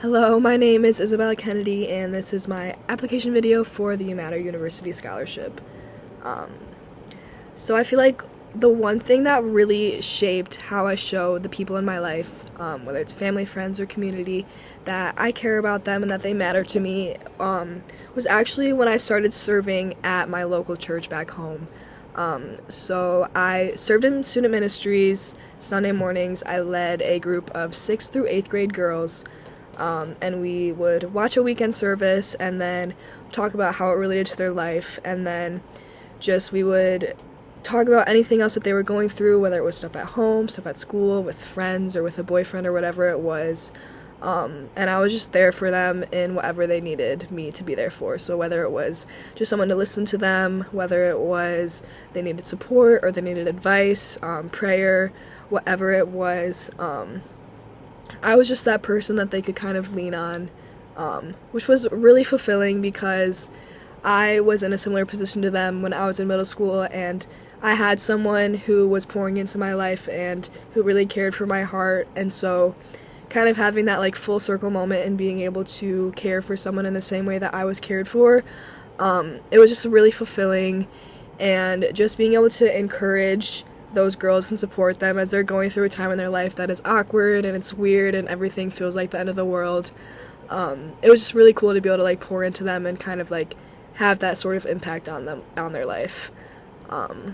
Hello, my name is Isabella Kennedy, and this is my application video for the UMatter University Scholarship. Um, so I feel like the one thing that really shaped how I show the people in my life, whether it's family, friends, or community, that I care about them and that they matter to me, was actually when I started serving at my local church back home. So I served in student ministries. Sunday mornings, I led a group of 6th through 8th grade girls. And we would watch a weekend service and then talk about how it related to their life, and then we would talk about anything else that they were going through, whether it was stuff at home, stuff at school, with friends, or with a boyfriend, or whatever it was. And I was just there for them in whatever they needed me to be there for. So whether it was just someone to listen to them, whether it was they needed support or they needed advice, prayer, whatever it was, I was just that person that they could kind of lean on, which was really fulfilling because I was in a similar position to them when I was in middle school, and I had someone who was pouring into my life and who really cared for my heart. And so kind of having that like full circle moment and being able to care for someone in the same way that I was cared for, it was just really fulfilling. And just being able to encourage those girls and support them as they're going through a time in their life that is awkward and it's weird and everything feels like the end of the world. It was just really cool to be able to like pour into them and kind of like have that sort of impact on them, on their life. And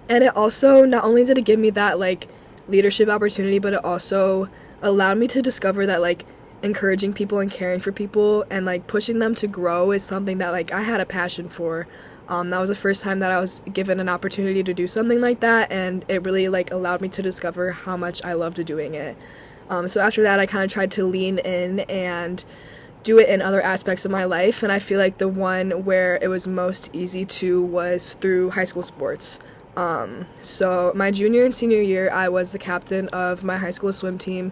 it also, not only did it give me that like leadership opportunity, but it also allowed me to discover that like encouraging people and caring for people and like pushing them to grow is something that like I had a passion for. That was the first time that I was given an opportunity to do something like that, and it really like allowed me to discover how much I loved doing it. So after that, I kind of tried to lean in and do it in other aspects of my life, and I feel like the one where it was most easy to was through high school sports. So my junior and senior year, I was the captain of my high school swim team,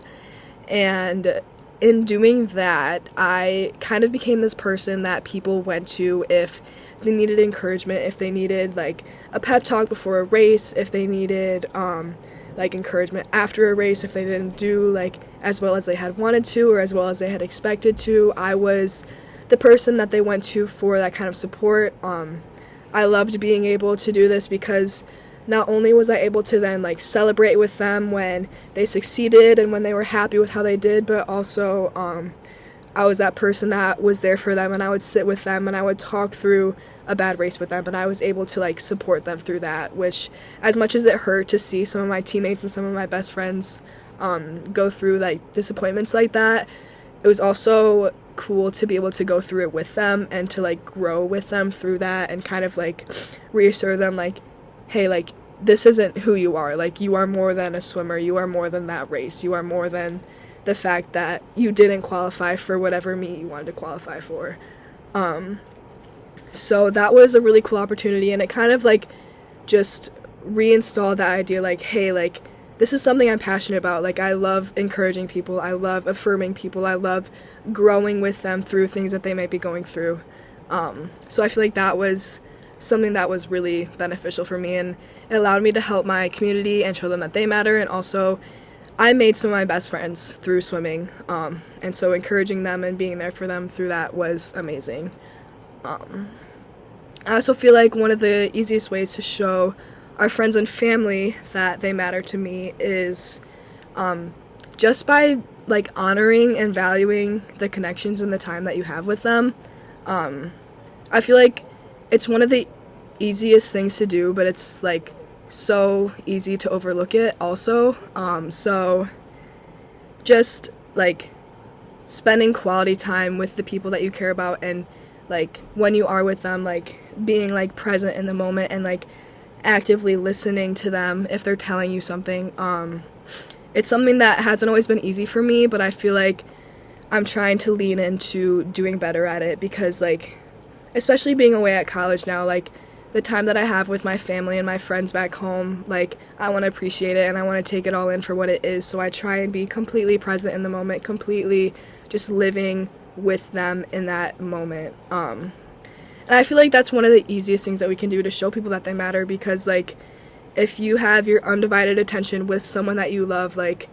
and in doing that, I kind of became this person that people went to if they needed encouragement, if they needed like a pep talk before a race, if they needed like encouragement after a race, if they didn't do like as well as they had wanted to or as well as they had expected to. I was the person that they went to for that kind of support. I loved being able to do this because not only was I able to then like celebrate with them when they succeeded and when they were happy with how they did, but also I was that person that was there for them, and I would sit with them and I would talk through a bad race with them, and I was able to like support them through that, which as much as it hurt to see some of my teammates and some of my best friends go through like disappointments like that, it was also cool to be able to go through it with them and to like grow with them through that and kind of like reassure them like, hey, like this isn't who you are, like you are more than a swimmer, you are more than that race, you are more than the fact that you didn't qualify for whatever meet you wanted to qualify for. So that was a really cool opportunity, and it kind of like just reinstalled that idea like, hey, like this is something I'm passionate about. Like I love encouraging people, I love affirming people, I love growing with them through things that they might be going through. So I feel like that was something that was really beneficial for me, and it allowed me to help my community and show them that they matter. And also I made some of my best friends through swimming, and so encouraging them and being there for them through that was amazing. I also feel like one of the easiest ways to show our friends and family that they matter to me is just by like honoring and valuing the connections and the time that you have with them. I feel like it's one of the easiest things to do, but it's like so easy to overlook it also. So just like spending quality time with the people that you care about, and like when you are with them, like being like present in the moment and like actively listening to them if they're telling you something. It's something that hasn't always been easy for me, but I feel like I'm trying to lean into doing better at it because like especially being away at college now, like the time that I have with my family and my friends back home, like I want to appreciate it and I want to take it all in for what it is. So I try and be completely present in the moment, completely just living with them in that moment. And I feel like that's one of the easiest things that we can do to show people that they matter, because like if you have your undivided attention with someone that you love, like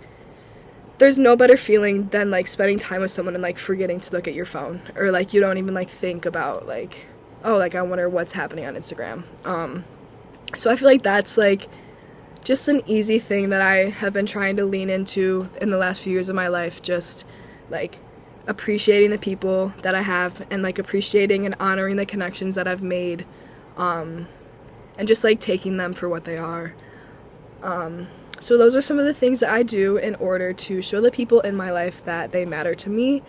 there's no better feeling than like spending time with someone and like forgetting to look at your phone, or like you don't even like think about like, oh, like I wonder what's happening on Instagram. So I feel like that's like just an easy thing that I have been trying to lean into in the last few years of my life, just like appreciating the people that I have and like appreciating and honoring the connections that I've made, and just like taking them for what they are. So those are some of the things that I do in order to show the people in my life that they matter to me.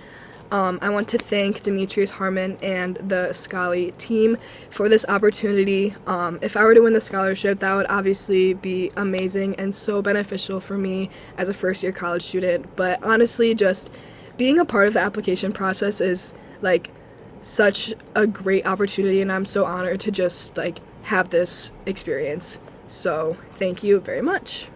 I want to thank Demetrius Harmon and the Scholly team for this opportunity. If I were to win the scholarship, that would obviously be amazing and so beneficial for me as a first-year college student. But honestly, just being a part of the application process is like such a great opportunity, and I'm so honored to just like have this experience. So thank you very much.